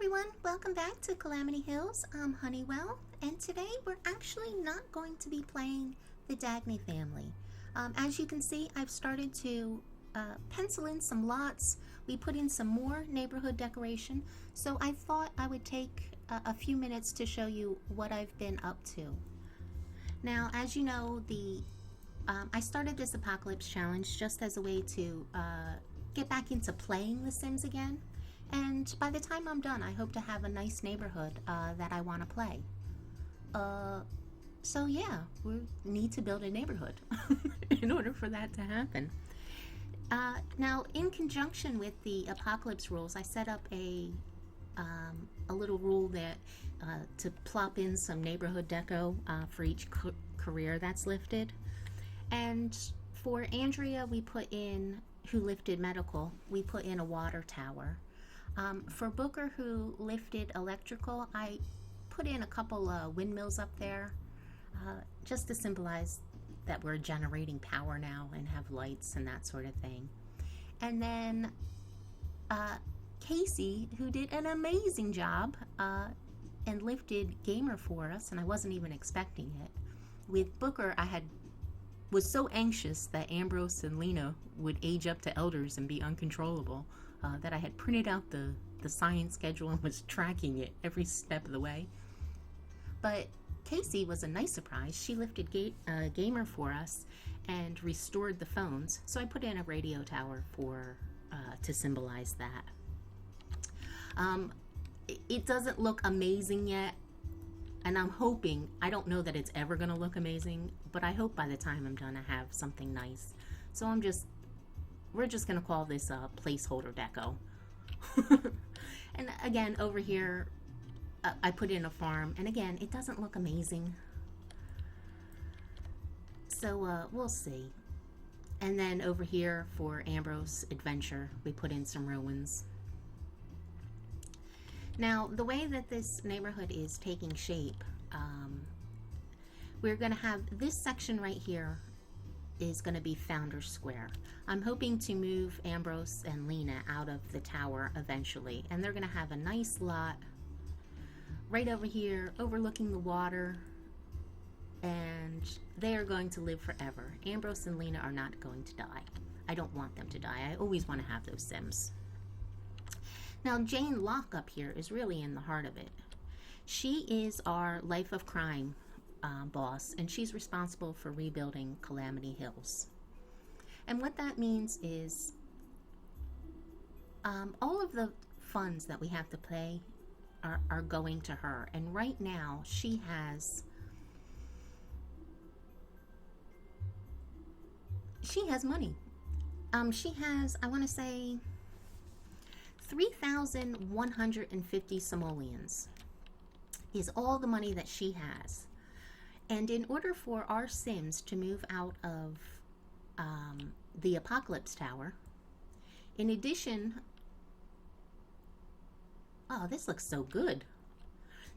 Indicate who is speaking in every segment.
Speaker 1: everyone, welcome back to Calamity Hills. I'm Honeywell, and today we're actually not going to be playing the Dagny Family. As you can see, I've started to pencil in some lots. We put in some more neighborhood decoration, so I thought I would take a few minutes to show you what I've been up to. Now, as you know, I started this Apocalypse Challenge just as a way to get back into playing The Sims again. And by the time I'm done, I hope to have a nice neighborhood that I want to play. So yeah, we need to build a neighborhood in order for that to happen. Now, in conjunction with the Apocalypse rules, I set up a little rule that to plop in some neighborhood deco for each career that's lifted. And for Andrea, we put in, who lifted medical, we put in a water tower. For Booker, who lifted electrical, I put in a couple windmills up there just to symbolize that we're generating power now and have lights and that sort of thing. And then Casey, who did an amazing job and lifted gamer for us, and I wasn't even expecting it. With Booker, was so anxious that Ambrose and Lena would age up to elders and be uncontrollable that I had printed out the science schedule and was tracking it every step of the way. But Casey was a nice surprise. She lifted gamer for us and restored the phones, so I put in a radio tower for to symbolize that. It doesn't look amazing yet, and I'm hoping, I don't know that it's ever going to look amazing, but I hope by the time I'm done I have something nice. So we're just going to call this a placeholder deco. And again, over here, I put in a farm, and again, it doesn't look amazing. So we'll see. And then over here for Ambrose Adventure, we put in some ruins. Now, the way that this neighborhood is taking shape, we're going to have this section right here is going to be Founders Square. I'm hoping to move Ambrose and Lena out of the tower eventually, and they're going to have a nice lot right over here overlooking the water, and they are going to live forever. Ambrose and Lena are not going to die. I don't want them to die. I always want to have those Sims. Now, Jane Locke up here is really in the heart of it. She is our life of crime boss, and she's responsible for rebuilding Calamity Hills. And what that means is all of the funds that we have to pay are going to her. And right now, she has money. She has, I want to say, 3,150 simoleons is all the money that she has. And in order for our Sims to move out of the Apocalypse Tower, in addition, oh, this looks so good.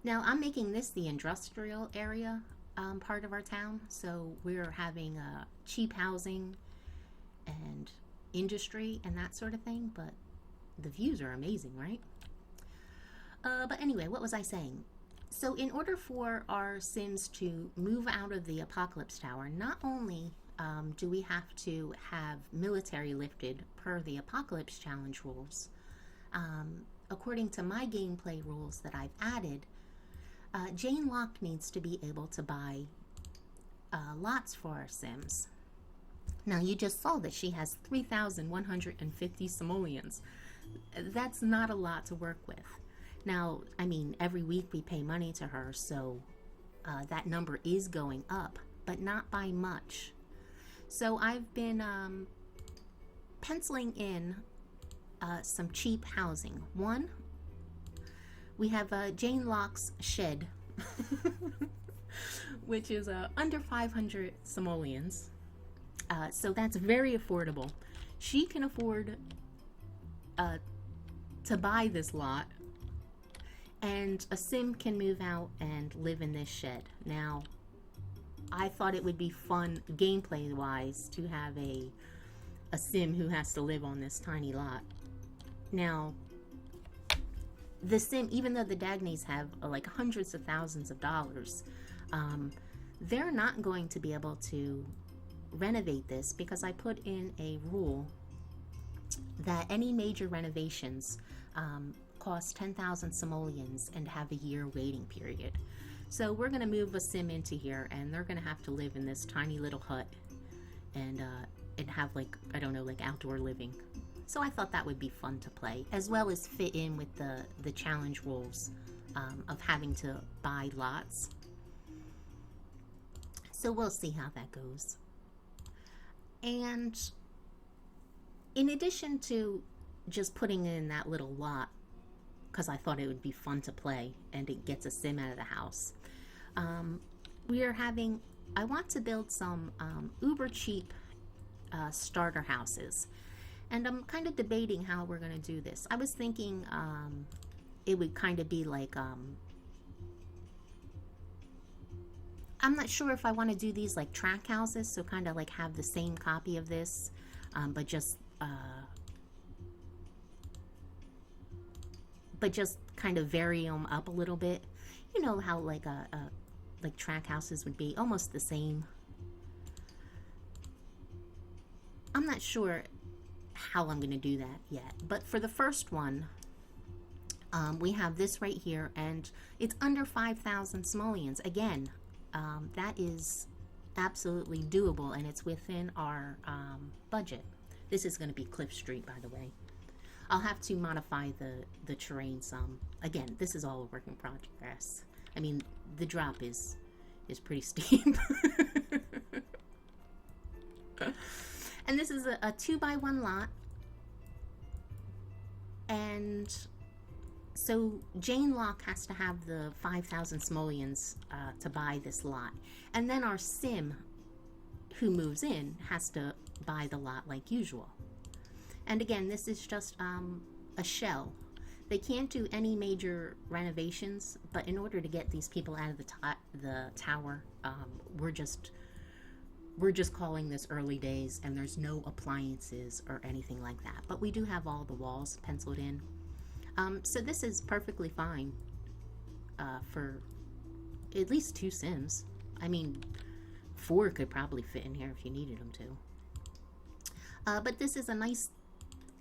Speaker 1: Now, I'm making this the industrial area part of our town, so we're having cheap housing and industry and that sort of thing, but the views are amazing, right? But anyway, what was I saying? So in order for our Sims to move out of the Apocalypse Tower, not only do we have to have military lifted per the Apocalypse Challenge rules, according to my gameplay rules that I've added, Jane Locke needs to be able to buy lots for our Sims. Now, you just saw that she has 3,150 simoleons. That's not a lot to work with. Now, I mean, every week we pay money to her, so that number is going up, but not by much. So I've been penciling in some cheap housing. One, we have Jane Locke's shed, which is under 500 simoleons. So that's very affordable. She can afford to buy this lot, and a Sim can move out and live in this shed. Now, I thought it would be fun gameplay wise to have a Sim who has to live on this tiny lot. Now, the sim, even though the Dagnys have like hundreds of thousands of dollars, they're not going to be able to renovate this because I put in a rule that any major renovations cost 10,000 simoleons and have a year waiting period. So we're going to move a sim into here, and they're going to have to live in this tiny little hut and have, like, I don't know, like outdoor living. So I thought that would be fun to play, as well as fit in with the challenge rules of having to buy lots. So we'll see how that goes. And in addition to just putting in that little lot, because I thought it would be fun to play and it gets a sim out of the house, I want to build some uber cheap starter houses. And I'm kind of debating how we're going to do this. I was thinking it would kind of be like, I'm not sure if I want to do these like track houses, so kind of like have the same copy of this, but just kind of vary them up a little bit. You know how like like track houses would be almost the same. I'm not sure how I'm going to do that yet, but for the first one, we have this right here, and it's under 5,000 simoleons. Again, that is absolutely doable, and it's within our budget. This is going to be Cliff Street, by the way. I'll have to modify the terrain some. Again, this is all a work in progress. I mean, the drop is pretty steep. And this is a 2x1 lot. And so Jane Locke has to have the 5,000 simoleons to buy this lot. And then our sim who moves in has to buy the lot like usual. And again, this is just a shell. They can't do any major renovations, but in order to get these people out of the tower, we're just calling this early days, and there's no appliances or anything like that. But we do have all the walls penciled in. So this is perfectly fine for at least 2 sims. I mean, 4 could probably fit in here if you needed them to. But this is a nice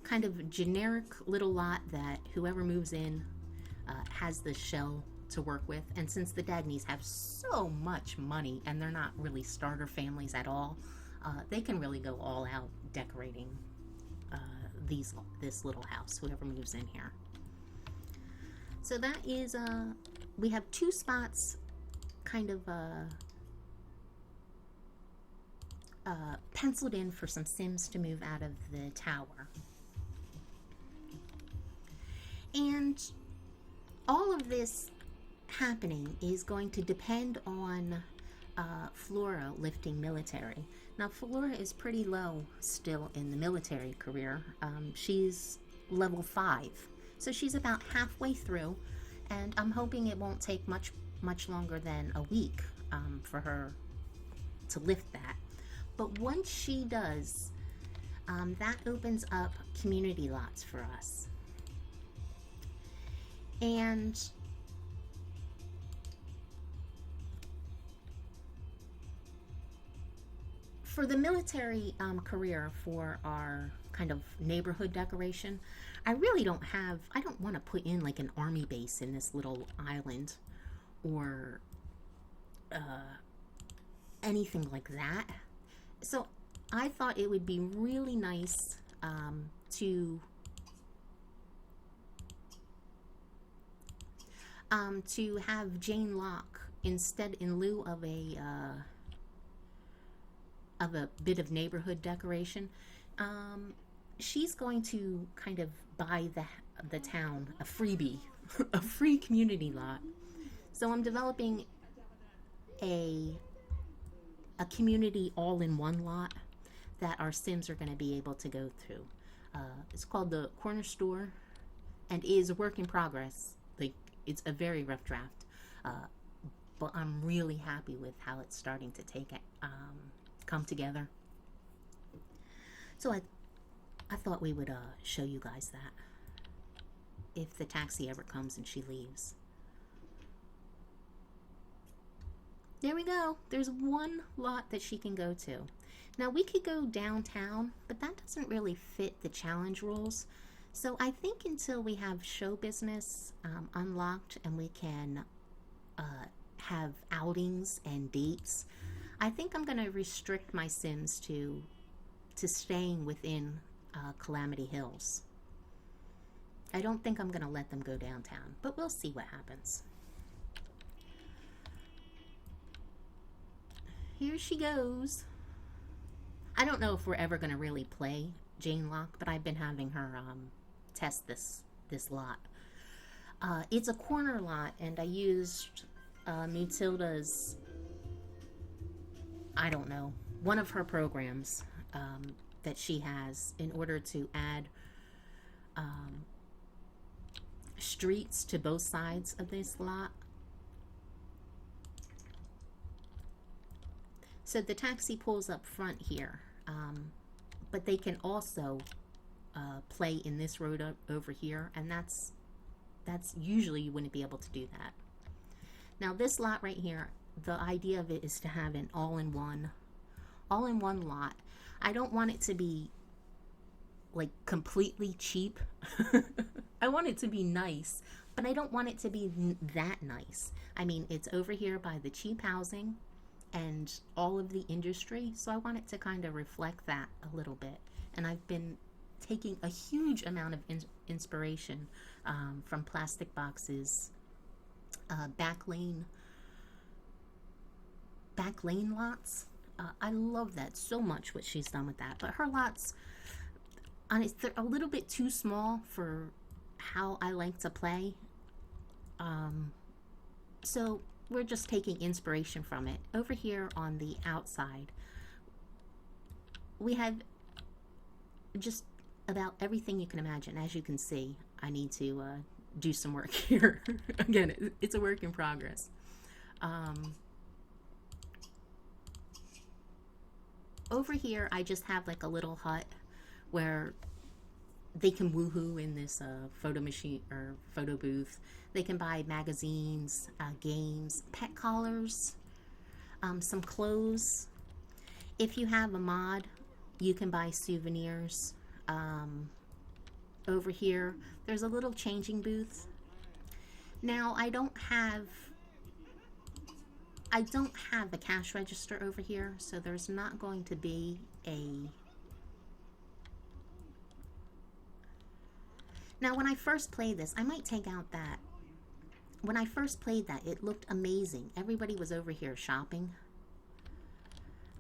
Speaker 1: kind of generic little lot that whoever moves in has the shell to work with. And since the Dagnys have so much money and they're not really starter families at all, they can really go all out decorating this little house, whoever moves in here. So that is, we have 2 spots kind of penciled in for some sims to move out of the tower. And all of this happening is going to depend on Flora lifting military. Now, Flora is pretty low still in the military career. She's level 5, so she's about halfway through, and I'm hoping it won't take much longer than a week for her to lift that. But once she does, that opens up community lots for us. And for the military career for our kind of neighborhood decoration, I don't want to put in like an army base in this little island or anything like that. So I thought it would be really nice to have Jane Locke instead, in lieu of a bit of neighborhood decoration. She's going to kind of buy the town a freebie, a free community lot. So I'm developing a community all-in-one lot that our sims are going to be able to go through. It's called the Corner Store and is a work in progress. Like, it's a very rough draft, but I'm really happy with how it's starting to come together. So I thought we would show you guys that. if the taxi ever comes and she leaves. There we go. There's one lot that she can go to. Now we could go downtown, but that doesn't really fit the challenge rules. So I think until we have show business unlocked and we can have outings and dates, I think I'm going to restrict my Sims to staying within Calamity Hills. I don't think I'm going to let them go downtown, but we'll see what happens. Here she goes. I don't know if we're ever going to really play Jane Locke, but I've been having her test this lot. It's a corner lot, and I used Matilda's, I don't know, one of her programs that she has in order to add streets to both sides of this lot. So the taxi pulls up front here, but they can also play in this road over here, and that's usually you wouldn't be able to do that. Now this lot right here, the idea of it is to have an all-in-one lot. I don't want it to be like completely cheap. I want it to be nice, but I don't want it to be that nice. I mean, it's over here by the cheap housing and all of the industry, so I want it to kind of reflect that a little bit. And I've been taking a huge amount of inspiration from Plastic Box's back lane lots. I love that so much, what she's done with that. But her lots, they're a little bit too small for how I like to play. So we're just taking inspiration from it. Over here on the outside, we have just about everything you can imagine. As you can see, I need to do some work here. Again, it's a work in progress. Over here, I just have like a little hut where they can woohoo in this photo machine or photo booth. They can buy magazines, games, pet collars, some clothes. If you have a mod, you can buy souvenirs. Over here, there's a little changing booth. Now, I don't have a cash register over here, so there's not going to be a... Now, when I first played this, I might take out that. When I first played that, it looked amazing. Everybody was over here shopping.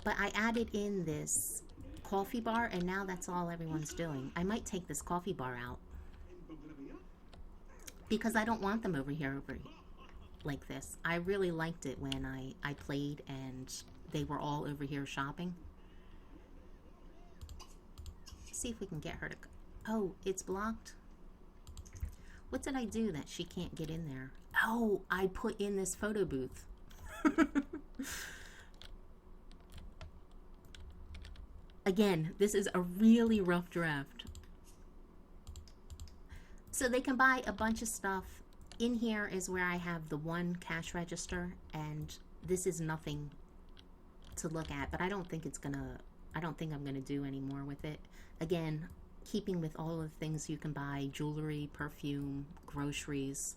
Speaker 1: But I added in this coffee bar, and now that's all everyone's doing. I might take this coffee bar out, because I don't want them over here like this. I really liked it when I played and they were all over here shopping. Let's see if we can get her to... Oh, it's blocked. What did I do that she can't get in there? Oh, I put in this photo booth. Again, this is a really rough draft. So they can buy a bunch of stuff. In here is where I have the one cash register, and this is nothing to look at, but I don't think I'm gonna do any more with it. Again, keeping with all of the things you can buy, jewelry, perfume, groceries.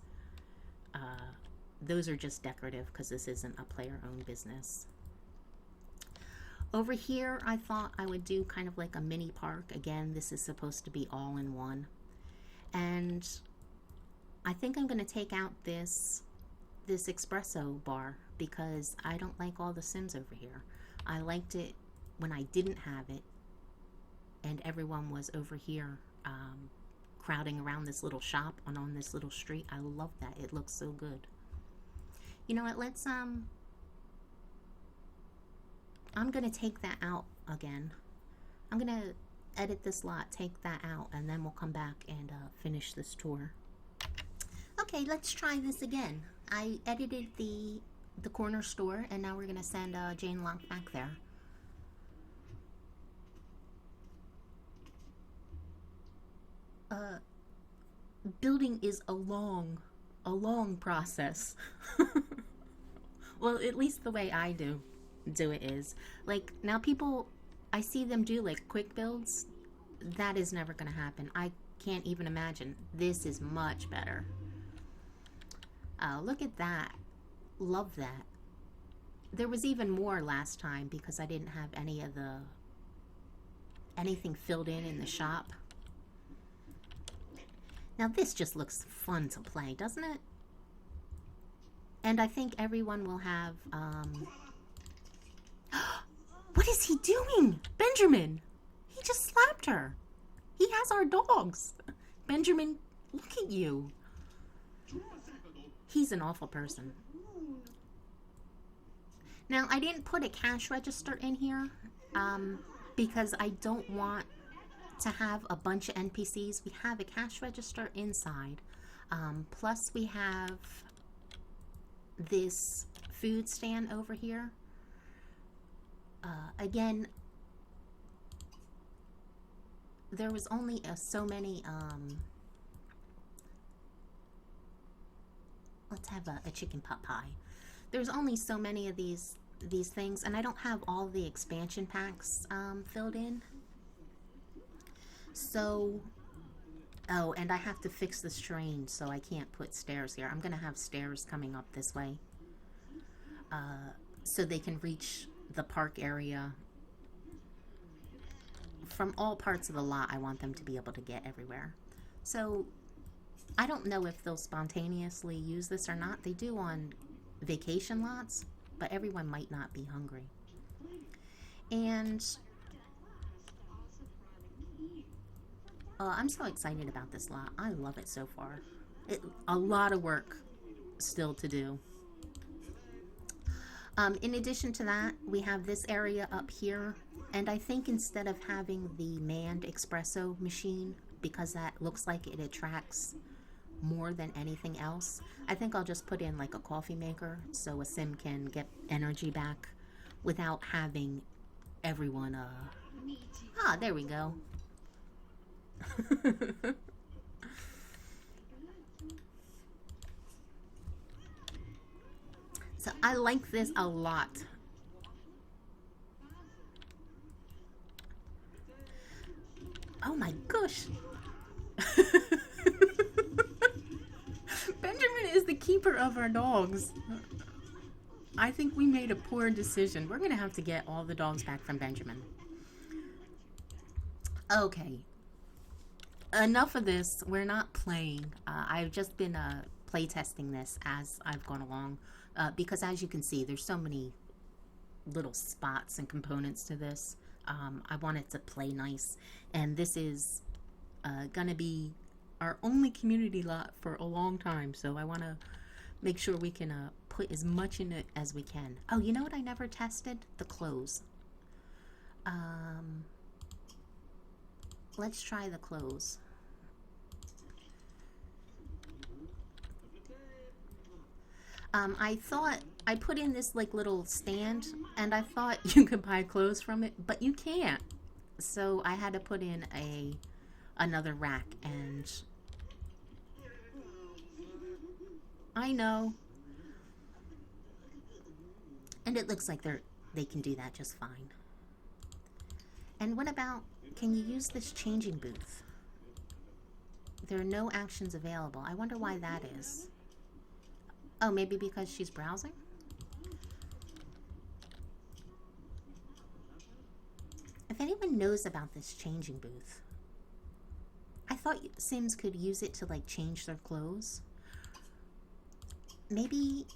Speaker 1: Those are just decorative because this isn't a player-owned business. Over here, I thought I would do kind of like a mini park. Again, this is supposed to be all in one. And I think I'm going to take out this espresso bar because I don't like all the Sims over here. I liked it when I didn't have it and everyone was over here crowding around this little shop and on this little street. I love that. It looks so good. You know what? Let's I'm going to take that out again. I'm going to edit this lot, take that out, and then we'll come back and finish this tour. Okay, let's try this again. I edited the corner store, and now we're going to send Jane Locke back there. building is a long process. Well, at least the way I do it is like now people I see them do like quick builds. That is never going to happen. I can't even imagine. This is much better. Look at that. Love that. There was even more last time because I didn't have anything filled in the shop. Now this just looks fun to play, doesn't it? And I think everyone will have, what is he doing? Benjamin! He just slapped her. He has our dogs. Benjamin, look at you. He's an awful person. Now, I didn't put a cash register in here because I don't want to have a bunch of NPCs. We have a cash register inside. Plus, we have this food stand over here. Again, there was only so many, let's have a chicken pot pie. There's only so many of these things, and I don't have all the expansion packs filled in. So, oh, and I have to fix this terrain, so I can't put stairs here. I'm gonna have stairs coming up this way, so they can reach the park area from all parts of the lot. I want them to be able to get everywhere. So I don't know if they'll spontaneously use this or not. They do on vacation lots, but everyone might not be hungry. And I'm so excited about this lot. I love it so far. A lot of work still to do. In addition to that, we have this area up here, and I think instead of having the manned espresso machine, because that looks like it attracts more than anything else, I think I'll just put in like a coffee maker so a sim can get energy back without having everyone there we go. So I like this a lot. Oh my gosh. Benjamin is the keeper of our dogs. I think we made a poor decision. We're gonna have to get all the dogs back from Benjamin. Okay. Enough of this. We're not playing. I've just been play testing this as I've gone along. Because as you can see, there's so many little spots and components to this. I want it to play nice. And this is gonna be our only community lot for a long time. So I want to make sure we can put as much in it as we can. Oh, you know what I never tested? The clothes. Let's try the clothes. I thought I put in this like little stand, and I thought you could buy clothes from it, but you can't. So I had to put in another rack, and I know. And it looks like they can do that just fine. And what about, can you use this changing booth? There are no actions available. I wonder why that is. Oh, maybe because she's browsing? If anyone knows about this changing booth, I thought Sims could use it to like change their clothes. Maybe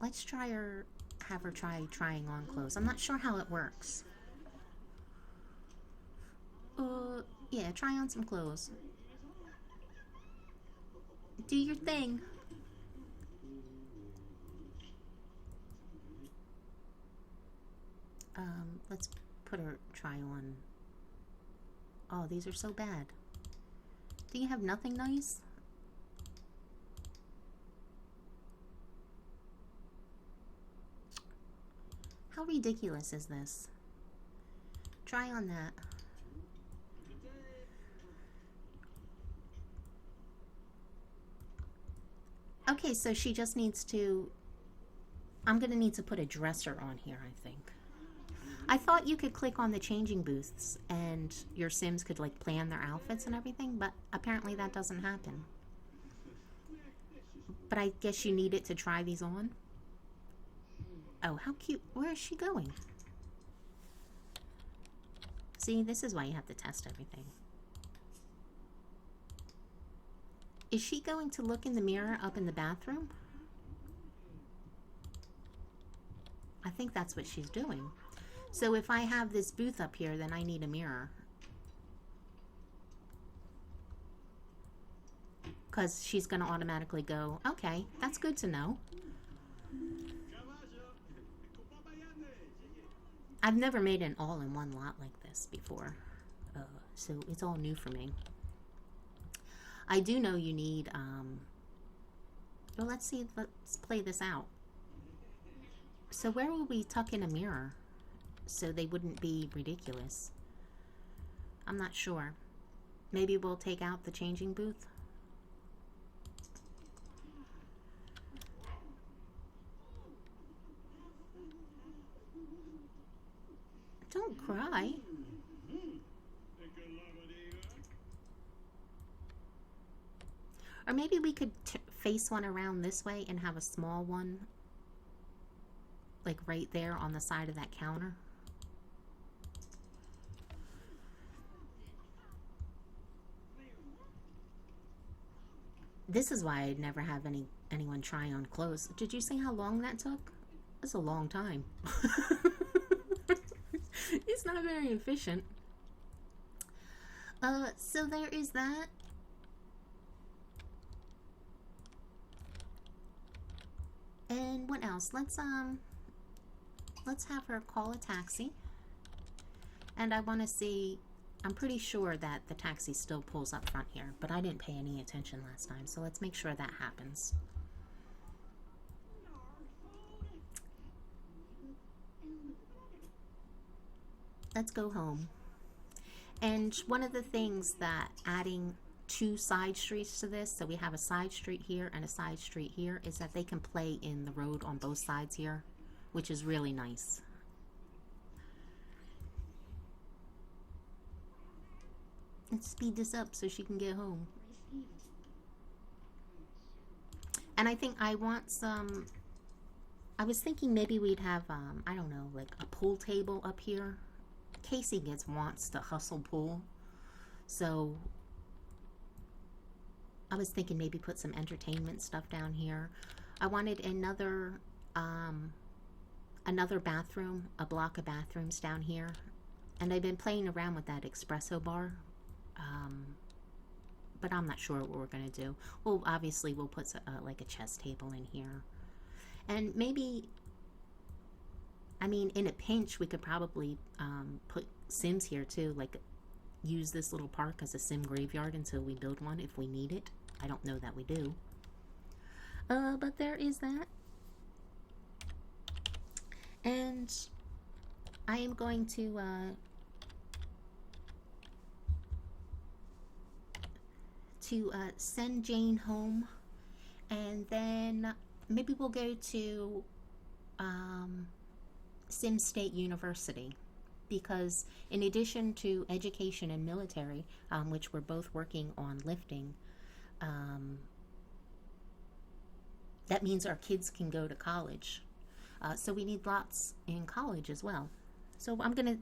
Speaker 1: let's try her, have her try trying on clothes. I'm not sure how it works. Yeah, try on some clothes. Do your thing. Let's put her try on. Oh, these are so bad. Do you have nothing nice? How ridiculous is this? Try on that. Okay, so she just needs to, I'm going to need to put a dresser on here, I think. I thought you could click on the changing booths and your Sims could like plan their outfits and everything, but apparently that doesn't happen. But I guess you need it to try these on. Oh, how cute. Where is she going? See, this is why you have to test everything. Is she going to look in the mirror up in the bathroom? I think that's what she's doing. So if I have this booth up here, then I need a mirror. Because she's going to automatically go, okay, that's good to know. I've never made an all-in-one lot like this before, so it's all new for me. I do know you need, well, let's play this out. So where will we tuck in a mirror so they wouldn't be ridiculous? I'm not sure. Maybe we'll take out the changing booth. Don't cry. Or maybe we could face one around this way and have a small one like right there on the side of that counter. This is why I'd never have anyone try on clothes. Did you see how long that took? That's a long time. It's not very efficient. So there is that. And what else? Let's have her call a taxi. And I want to see, I'm pretty sure that the taxi still pulls up front here, but I didn't pay any attention last time, so let's make sure that happens. Let's go home. And one of the things that adding 2 side streets to this, so we have a side street here and a side street here, is that they can play in the road on both sides here, which is really nice. Let's speed this up so she can get home. And I think I want some, I was thinking maybe we'd have, I don't know, like a pool table up here. Casey wants to hustle pool, so I was thinking maybe put some entertainment stuff down here. I wanted another bathroom, a block of bathrooms down here, and I've been playing around with that espresso bar, but I'm not sure what we're gonna do. Well, obviously we'll put like a chess table in here, and maybe, I mean, in a pinch, we could probably put Sims here too, like use this little park as a Sim graveyard until we build one if we need it. I don't know that we do. But there is that. And I am going to send Jane home, and then maybe we'll go to Sim State University, because in addition to education and military, which we're both working on lifting, that means our kids can go to college. So we need lots in college as well. So I'm going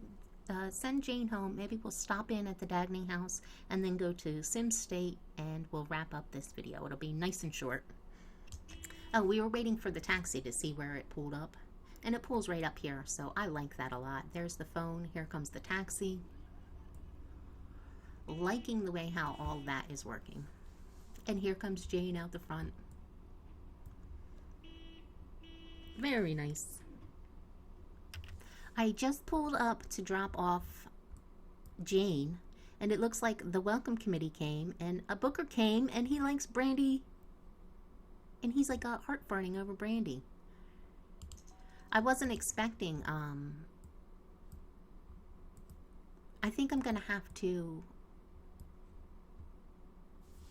Speaker 1: to send Jane home. Maybe we'll stop in at the Dagny house and then go to Sim State, and we'll wrap up this video. It'll be nice and short. Oh, we were waiting for the taxi to see where it pulled up. And it pulls right up here, so I like that a lot. There's the phone. Here comes the taxi. Liking the way how all that is working. And here comes Jane out the front. Very nice. I just pulled up to drop off Jane, and it looks like the welcome committee came, and a booker came, and he likes brandy. And he's like heart burning over brandy. I wasn't expecting, I think I'm going to have to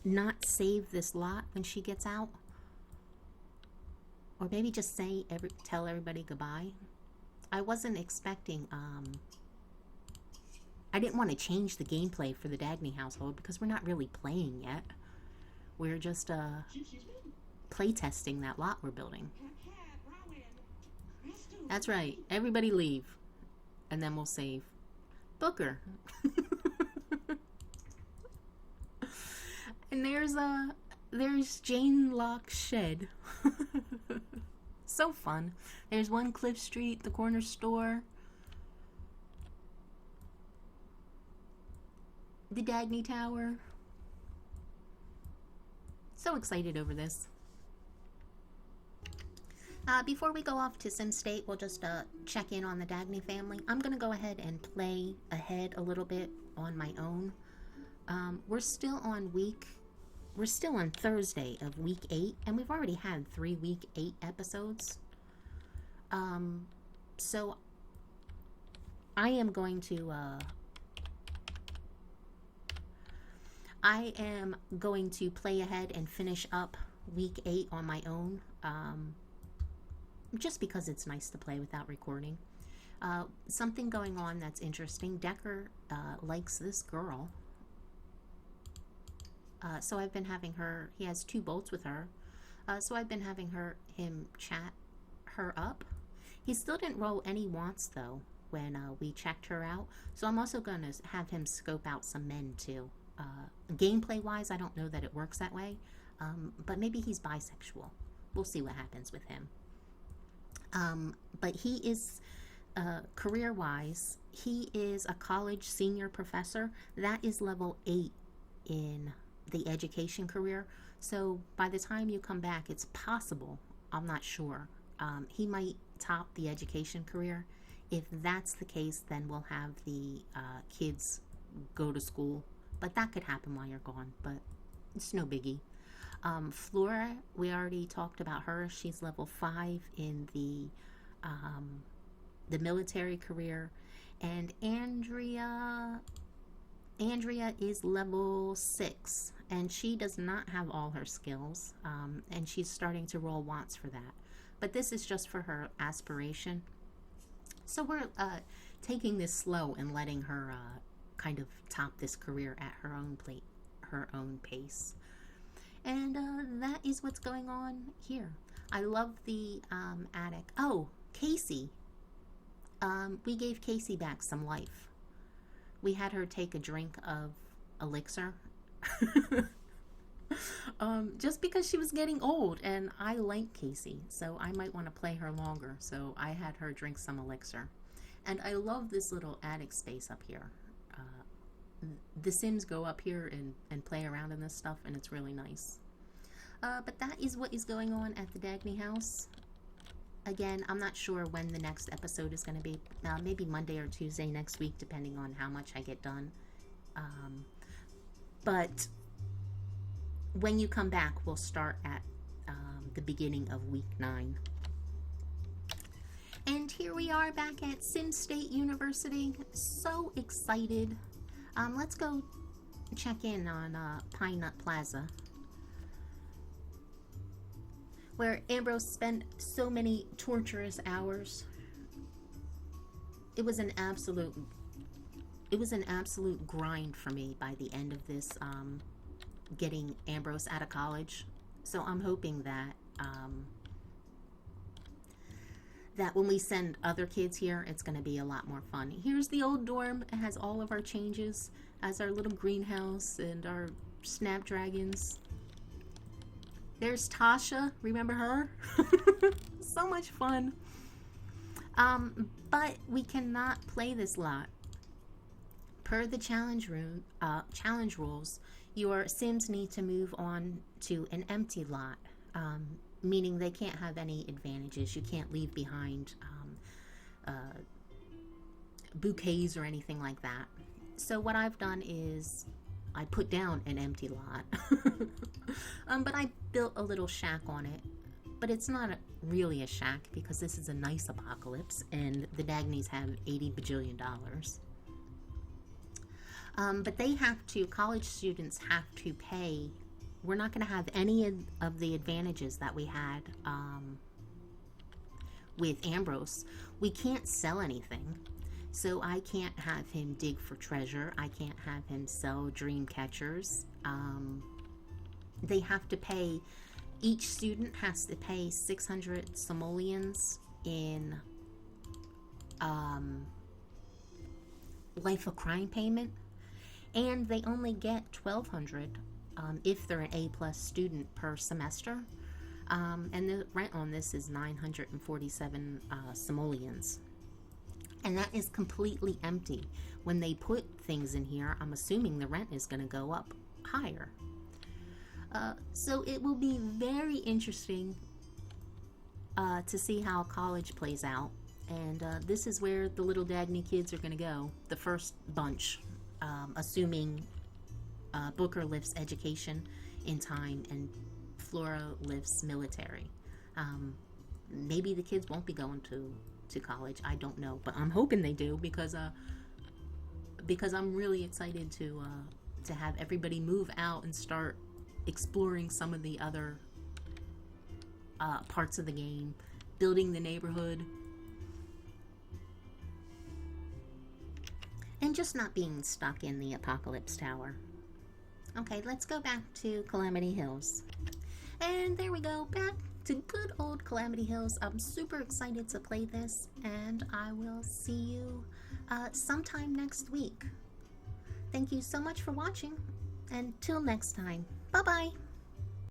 Speaker 1: not save this lot when she gets out, Or maybe just tell everybody goodbye. I wasn't expecting, I didn't want to change the gameplay for the Dagny household because we're not really playing yet. We're just play testing that lot we're building. That's right. Everybody leave. And then we'll save. Booker. And there's Jane Locke's shed. So fun. There's one Cliff Street, the corner store. The Dagny Tower. So excited over this. Before we go off to Sim State, we'll just check in on the Dagny family. I'm going to go ahead and play ahead a little bit on my own. We're still on Thursday of week 8, and we've already had 3 week 8 episodes. So I am going to play ahead and finish up week 8 on my own. Just because it's nice to play without recording. Something going on that's interesting. Decker likes this girl. So I've been having her, he has 2 bolts with her. So I've been having him chat her up. He still didn't roll any wants though when we checked her out. So I'm also going to have him scope out some men too. Gameplay wise, I don't know that it works that way. But maybe he's bisexual. We'll see what happens with him. But he is, career-wise, he is a college senior professor. That is level 8 in the education career. So by the time you come back, it's possible, I'm not sure, he might top the education career. If that's the case, then we'll have the kids go to school. But that could happen while you're gone, but it's no biggie. Flora, we already talked about her. She's level 5 in the military career, and Andrea is level 6, and she does not have all her skills, and she's starting to roll wants for that. But this is just for her aspiration. So we're taking this slow and letting her kind of top this career at her own pace. And that is what's going on here. I love the attic. Oh, Casey. We gave Casey back some life. We had her take a drink of elixir. Just because she was getting old, and I like Casey, so I might want to play her longer. So I had her drink some elixir. And I love this little attic space up here. The Sims go up here and play around in this stuff, and it's really nice. But that is what is going on at the Dagny house. Again, I'm not sure when the next episode is going to be. Maybe Monday or Tuesday next week, depending on how much I get done. But when you come back, we'll start at the beginning of week 9. And here we are back at Sim State University. So excited. Let's go check in on Pinenut Plaza, where Ambrose spent so many torturous hours. It was an absolute grind for me by the end of this, getting Ambrose out of college. So I'm hoping that that when we send other kids here, it's going to be a lot more fun. Here's the old dorm. It has all of our changes. Has our little greenhouse and our snapdragons. There's Tasha. Remember her? So much fun. But we cannot play this lot. Per the challenge rules, your Sims need to move on to an empty lot. Meaning they can't have any advantages. You can't leave behind bouquets or anything like that. So what I've done is I put down an empty lot. But I built a little shack on it. But it's not really a shack because this is a nice apocalypse and the Dagnys have $80 bajillion. But they have to, college students have to pay. We're not going to have any of the advantages that we had with Ambrose, we can't sell anything. So I can't have him dig for treasure. I can't have him sell dream catchers. They have to pay, each student has to pay 600 simoleons in life of crime payment, and they only get 1,200 if they're an A+ student per semester. And the rent on this is 947 simoleons. And that is completely empty. When they put things in here, I'm assuming the rent is going to go up higher. So it will be very interesting to see how college plays out. And this is where the little Dagny kids are going to go, the first bunch, assuming Booker lifts education in time and Flora lifts military. Maybe the kids won't be going to college. I don't know, but I'm hoping they do, because I'm really excited to have everybody move out and start exploring some of the other parts of the game, building the neighborhood, and just not being stuck in the Apocalypse Tower. Okay, let's go back to Calamity Hills. And there we go, back to good old Calamity Hills. I'm super excited to play this, and I will see you sometime next week. Thank you so much for watching. Until next time, bye-bye.